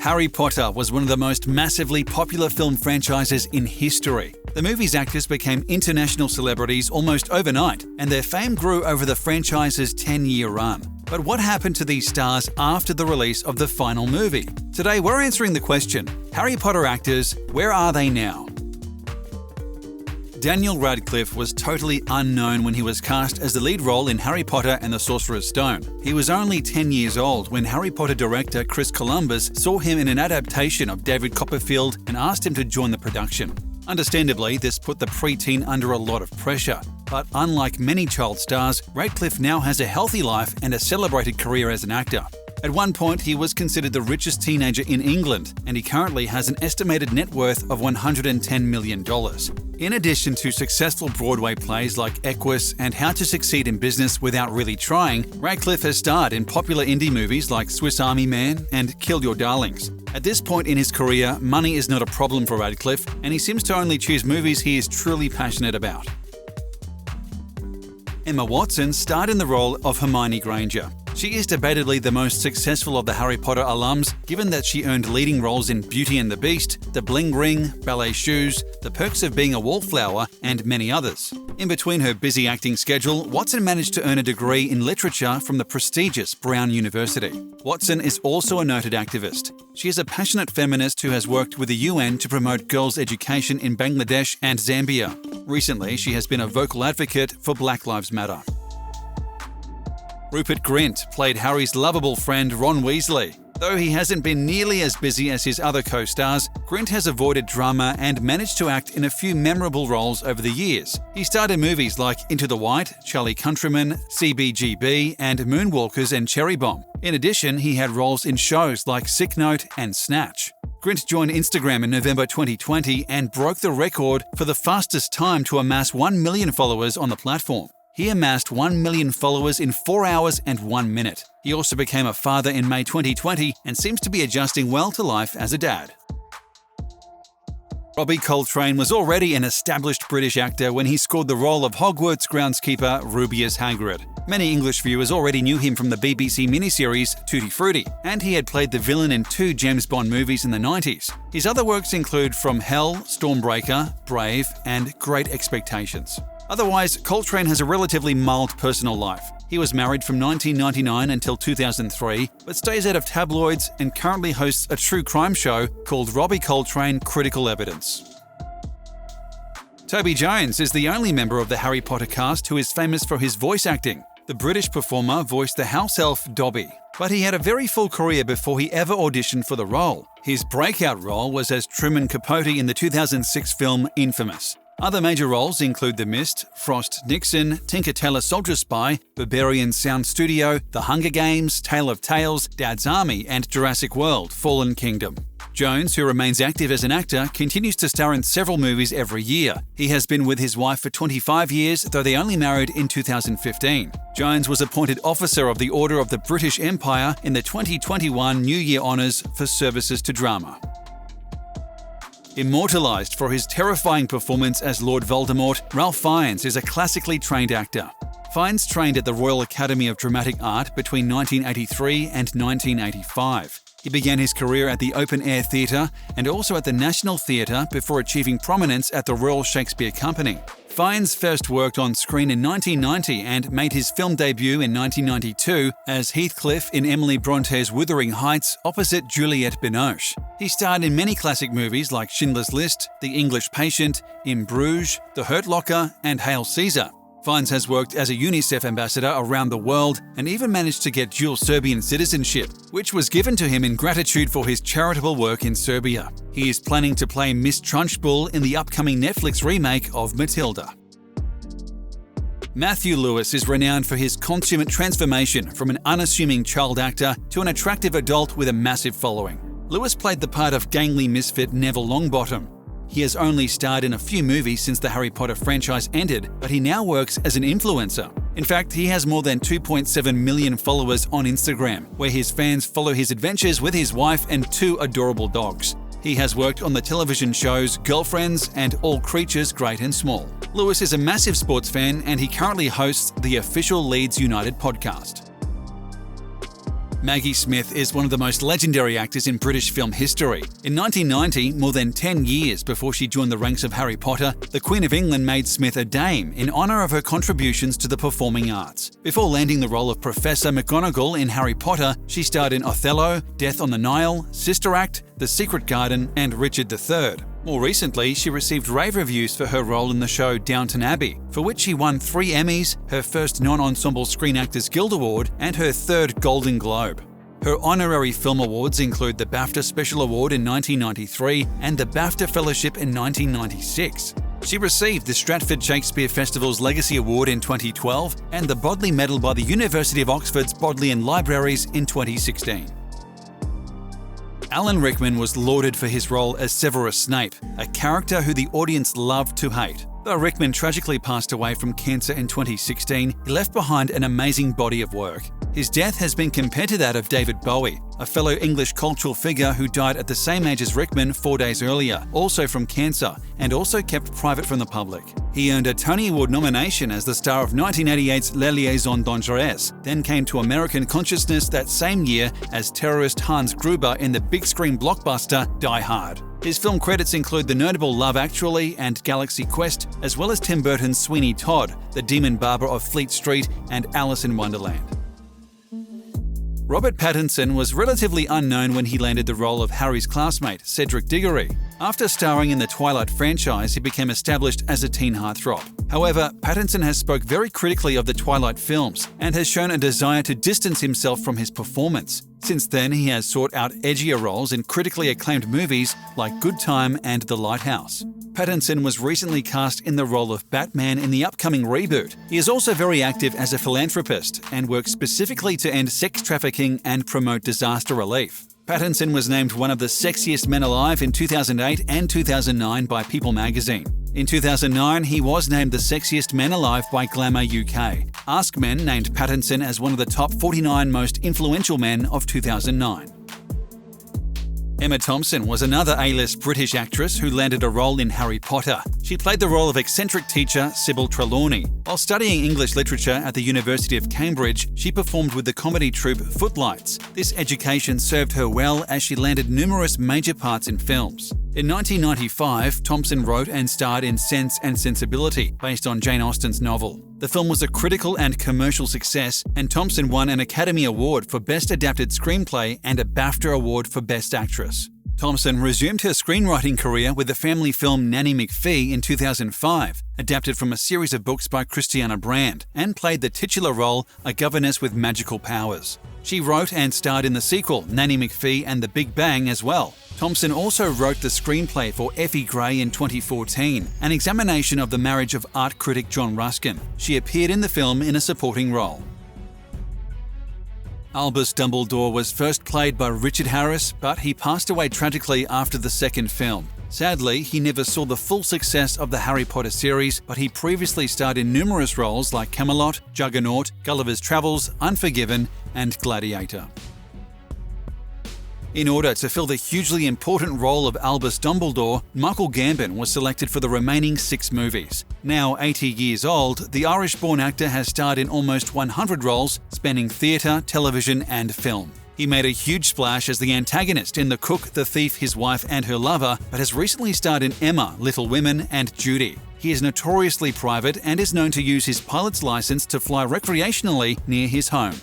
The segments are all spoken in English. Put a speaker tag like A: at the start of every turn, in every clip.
A: Harry Potter was one of the most massively popular film franchises in history. The movie's actors became international celebrities almost overnight, and their fame grew over the franchise's 10-year run. But what happened to these stars after the release of the final movie? Today we're answering the question, Harry Potter actors, where are they now? Daniel Radcliffe was totally unknown when he was cast as the lead role in Harry Potter and the Sorcerer's Stone. He was only 10 years old when Harry Potter director Chris Columbus saw him in an adaptation of David Copperfield and asked him to join the production. Understandably, this put the preteen under a lot of pressure. But unlike many child stars, Radcliffe now has a healthy life and a celebrated career as an actor. At one point, he was considered the richest teenager in England, and he currently has an estimated net worth of $110 million. In addition to successful Broadway plays like Equus and How to Succeed in Business Without Really Trying, Radcliffe has starred in popular indie movies like Swiss Army Man and Kill Your Darlings. At this point in his career, money is not a problem for Radcliffe, and he seems to only choose movies he is truly passionate about. Emma Watson starred in the role of Hermione Granger. She is debatedly the most successful of the Harry Potter alums, given that she earned leading roles in Beauty and the Beast, The Bling Ring, Ballet Shoes, The Perks of Being a Wallflower, and many others. In between her busy acting schedule, Watson managed to earn a degree in literature from the prestigious Brown University. Watson is also a noted activist. She is a passionate feminist who has worked with the UN to promote girls' education in Bangladesh and Zambia. Recently, she has been a vocal advocate for Black Lives Matter. Rupert Grint played Harry's lovable friend Ron Weasley. Though he hasn't been nearly as busy as his other co-stars, Grint has avoided drama and managed to act in a few memorable roles over the years. He starred in movies like Into the White, Charlie Countryman, CBGB, and Moonwalkers and Cherry Bomb. In addition, he had roles in shows like Sick Note and Snatch. Grint joined Instagram in November 2020 and broke the record for the fastest time to amass 1 million followers on the platform. He amassed 1 million followers in 4 hours and 1 minute. He also became a father in May 2020 and seems to be adjusting well to life as a dad. Robbie Coltrane was already an established British actor when he scored the role of Hogwarts groundskeeper Rubeus Hagrid. Many English viewers already knew him from the BBC miniseries Tutti Frutti, and he had played the villain in 2 James Bond movies in the 90s. His other works include From Hell, Stormbreaker, Brave, and Great Expectations. Otherwise, Coltrane has a relatively mild personal life. He was married from 1999 until 2003, but stays out of tabloids and currently hosts a true crime show called Robbie Coltrane Critical Evidence. Toby Jones is the only member of the Harry Potter cast who is famous for his voice acting. The British performer voiced the house elf Dobby, but he had a very full career before he ever auditioned for the role. His breakout role was as Truman Capote in the 2006 film Infamous. Other major roles include The Mist, Frost Nixon, Tinker Tailor Soldier Spy, Berberian Sound Studio, The Hunger Games, Tale of Tales, Dad's Army, and Jurassic World: Fallen Kingdom. Jones, who remains active as an actor, continues to star in several movies every year. He has been with his wife for 25 years, though they only married in 2015. Jones was appointed Officer of the Order of the British Empire in the 2021 New Year Honours for services to drama. Immortalised for his terrifying performance as Lord Voldemort, Ralph Fiennes is a classically trained actor. Fiennes trained at the Royal Academy of Dramatic Art between 1983 and 1985. He began his career at the Open Air Theatre and also at the National Theatre before achieving prominence at the Royal Shakespeare Company. Fiennes first worked on screen in 1990 and made his film debut in 1992 as Heathcliff in Emily Bronte's Wuthering Heights opposite Juliette Binoche. He starred in many classic movies like Schindler's List, The English Patient, In Bruges, The Hurt Locker, and Hail Caesar. Fiennes has worked as a UNICEF ambassador around the world and even managed to get dual Serbian citizenship, which was given to him in gratitude for his charitable work in Serbia. He is planning to play Miss Trunchbull in the upcoming Netflix remake of Matilda. Matthew Lewis is renowned for his consummate transformation from an unassuming child actor to an attractive adult with a massive following. Lewis played the part of gangly misfit Neville Longbottom. He has only starred in a few movies since the Harry Potter franchise ended, but he now works as an influencer. In fact, he has more than 2.7 million followers on Instagram, where his fans follow his adventures with his wife and 2 adorable dogs. He has worked on the television shows Girlfriends and All Creatures Great and Small. Lewis is a massive sports fan and he currently hosts the official Leeds United podcast. Maggie Smith is one of the most legendary actors in British film history. In 1990, more than 10 years before she joined the ranks of Harry Potter, the Queen of England made Smith a Dame in honour of her contributions to the performing arts. Before landing the role of Professor McGonagall in Harry Potter, she starred in Othello, Death on the Nile, Sister Act, The Secret Garden, and Richard III. More recently, she received rave reviews for her role in the show Downton Abbey, for which she won 3 Emmys, her first non-ensemble Screen Actors Guild Award, and her 3rd Golden Globe. Her honorary film awards include the BAFTA Special Award in 1993 and the BAFTA Fellowship in 1996. She received the Stratford Shakespeare Festival's Legacy Award in 2012 and the Bodley Medal by the University of Oxford's Bodleian Libraries in 2016. Alan Rickman was lauded for his role as Severus Snape, a character who the audience loved to hate. Though Rickman tragically passed away from cancer in 2016, he left behind an amazing body of work. His death has been compared to that of David Bowie, a fellow English cultural figure who died at the same age as Rickman 4 days earlier, also from cancer, and also kept private from the public. He earned a Tony Award nomination as the star of 1988's Les Liaisons Dangereuses, then came to American consciousness that same year as terrorist Hans Gruber in the big-screen blockbuster Die Hard. His film credits include the notable Love Actually and Galaxy Quest, as well as Tim Burton's Sweeney Todd, the Demon Barber of Fleet Street, and Alice in Wonderland. Robert Pattinson was relatively unknown when he landed the role of Harry's classmate, Cedric Diggory. After starring in the Twilight franchise, he became established as a teen heartthrob. However, Pattinson has spoke very critically of the Twilight films and has shown a desire to distance himself from his performance. Since then, he has sought out edgier roles in critically acclaimed movies like Good Time and The Lighthouse. Pattinson was recently cast in the role of Batman in the upcoming reboot. He is also very active as a philanthropist and works specifically to end sex trafficking and promote disaster relief. Pattinson was named one of the sexiest men alive in 2008 and 2009 by People magazine. In 2009, he was named the sexiest man alive by Glamour UK. Ask Men named Pattinson as one of the top 49 most influential men of 2009. Emma Thompson was another A-list British actress who landed a role in Harry Potter. She played the role of eccentric teacher Sybil Trelawney. While studying English literature at the University of Cambridge, she performed with the comedy troupe Footlights. This education served her well as she landed numerous major parts in films. In 1995, Thompson wrote and starred in Sense and Sensibility, based on Jane Austen's novel. The film was a critical and commercial success, and Thompson won an Academy Award for Best Adapted Screenplay and a BAFTA Award for Best Actress. Thompson resumed her screenwriting career with the family film Nanny McPhee in 2005, adapted from a series of books by Christiana Brand, and played the titular role, a governess with magical powers. She wrote and starred in the sequel, Nanny McPhee and the Big Bang, as well. Thompson also wrote the screenplay for Effie Gray in 2014, an examination of the marriage of art critic John Ruskin. She appeared in the film in a supporting role. Albus Dumbledore was first played by Richard Harris, but he passed away tragically after the second film. Sadly, he never saw the full success of the Harry Potter series, but he previously starred in numerous roles like Camelot, Juggernaut, Gulliver's Travels, Unforgiven, and Gladiator. In order to fill the hugely important role of Albus Dumbledore, Michael Gambon was selected for the remaining 6 movies. Now 80 years old, the Irish-born actor has starred in almost 100 roles, spanning theatre, television, and film. He made a huge splash as the antagonist in The Cook, the Thief, His Wife, and Her Lover, but has recently starred in Emma, Little Women, and Judy. He is notoriously private and is known to use his pilot's license to fly recreationally near his home.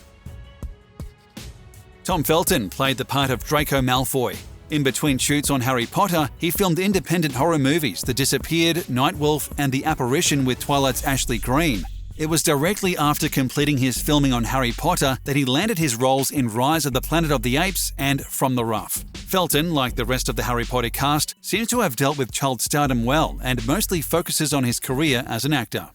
A: Tom Felton played the part of Draco Malfoy. In between shoots on Harry Potter, he filmed independent horror movies The Disappeared, Nightwolf, and The Apparition with Twilight's Ashley Greene. It was directly after completing his filming on Harry Potter that he landed his roles in Rise of the Planet of the Apes and From the Rough. Felton, like the rest of the Harry Potter cast, seems to have dealt with child stardom well and mostly focuses on his career as an actor.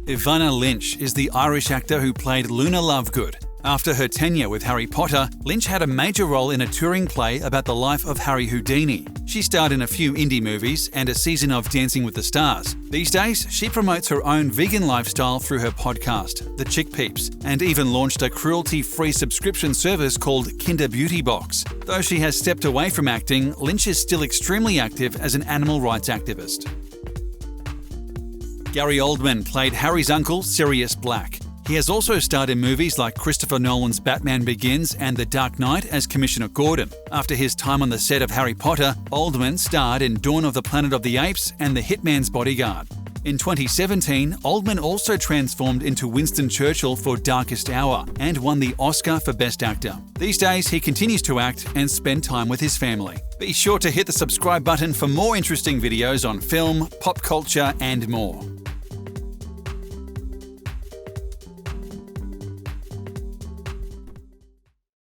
A: Evanna Lynch is the Irish actor who played Luna Lovegood. After her tenure with Harry Potter, Lynch had a major role in a touring play about the life of Harry Houdini. She starred in a few indie movies and a season of Dancing with the Stars. These days, she promotes her own vegan lifestyle through her podcast, The Chick Peeps, and even launched a cruelty-free subscription service called Kinder Beauty Box. Though she has stepped away from acting, Lynch is still extremely active as an animal rights activist. Gary Oldman played Harry's uncle, Sirius Black. He has also starred in movies like Christopher Nolan's Batman Begins and The Dark Knight as Commissioner Gordon. After his time on the set of Harry Potter, Oldman starred in Dawn of the Planet of the Apes and The Hitman's Bodyguard. In 2017, Oldman also transformed into Winston Churchill for Darkest Hour and won the Oscar for Best Actor. These days, he continues to act and spend time with his family. Be sure to hit the subscribe button for more interesting videos on film, pop culture, and more.